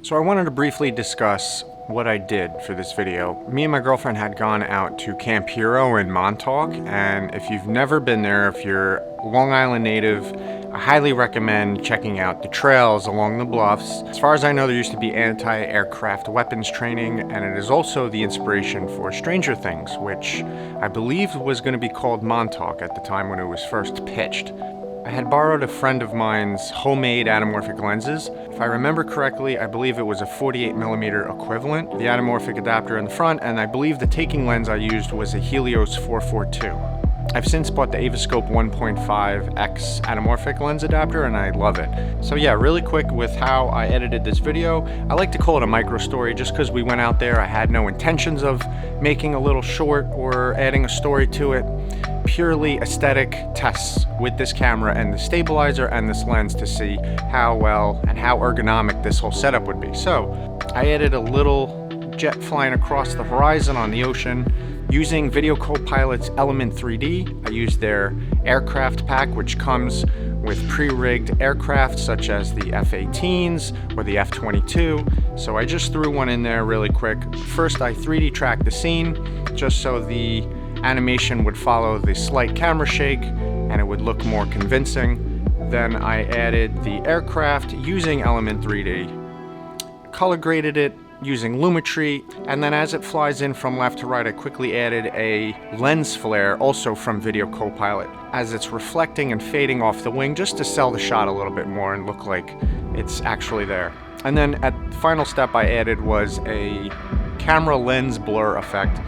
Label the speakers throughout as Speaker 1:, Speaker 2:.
Speaker 1: So I wanted to briefly discuss what I did for this video. Me and my girlfriend had gone out to Camp Hero in Montauk, and if you've never been there, if you're a Long Island native, I highly recommend checking out the trails along the bluffs. As far as I know, there used to be anti-aircraft weapons training, and it is also the inspiration for Stranger Things, which I believe was going to be called Montauk at the time when it was first pitched. I had borrowed a friend of mine's homemade anamorphic lenses. If I remember correctly, I believe it was a 48mm equivalent, the anamorphic adapter in the front, and I believe the taking lens I used was a Helios 442. I've since bought the Avascope 1.5x anamorphic lens adapter and I love it. So yeah, really quick with how I edited this video. I like to call it a micro story just because we went out there. I had no intentions of making a little short or adding a story to it. Purely aesthetic tests with this camera and the stabilizer and this lens to see how well and how ergonomic this whole setup would be. So I added a little jet flying across the horizon on the ocean using Video Co-Pilot's Element 3D. I used their aircraft pack, which comes with pre-rigged aircraft such as the F-18s or the F-22. So I just threw one in there really quick. First, I 3D tracked the scene just so the animation would follow the slight camera shake and it would look more convincing. Then I added the aircraft using Element 3D, color graded it using Lumetri, and then as it flies in from left to right, I quickly added a lens flare also from Video Co-Pilot as it's reflecting and fading off the wing just to sell the shot a little bit more and look like it's actually there. And then at the final step I added was a camera lens blur effect.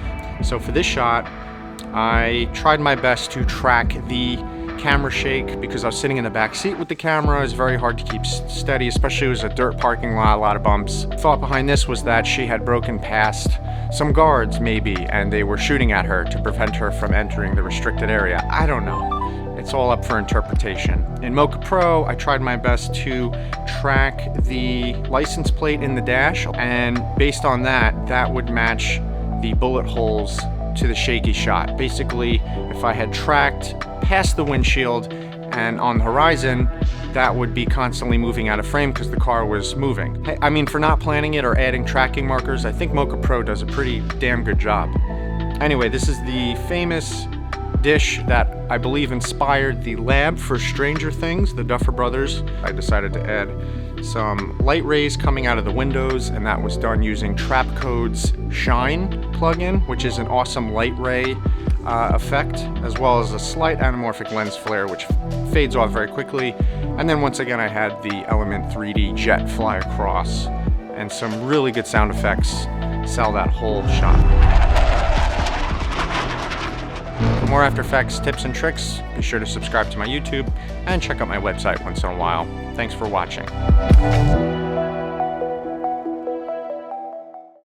Speaker 1: So for this shot, I tried my best to track the camera shake because I was sitting in the back seat with the camera. It's very hard to keep steady, especially it was a dirt parking lot, a lot of bumps. The thought behind this was that she had broken past some guards maybe, and they were shooting at her to prevent her from entering the restricted area. I don't know. It's all up for interpretation. In Mocha Pro, I tried my best to track the license plate in the dash, and based on that, that would match the bullet holes to the shaky shot. Basically, if I had tracked past the windshield and on the horizon, that would be constantly moving out of frame because the car was moving. I mean, for not planning it or adding tracking markers, I think Mocha Pro does a pretty damn good job. Anyway, this is the famous dish that I believe inspired the lab for Stranger Things, the Duffer Brothers. I decided to add some light rays coming out of the windows, and that was done using Trapcode's Shine plugin, which is an awesome light ray effect, as well as a slight anamorphic lens flare, which fades off very quickly. And then once again, I had the Element 3D jet fly across, and some really good sound effects sell that whole shot. For more After Effects tips and tricks, be sure to subscribe to my YouTube and check out my website once in a while. Thanks for watching.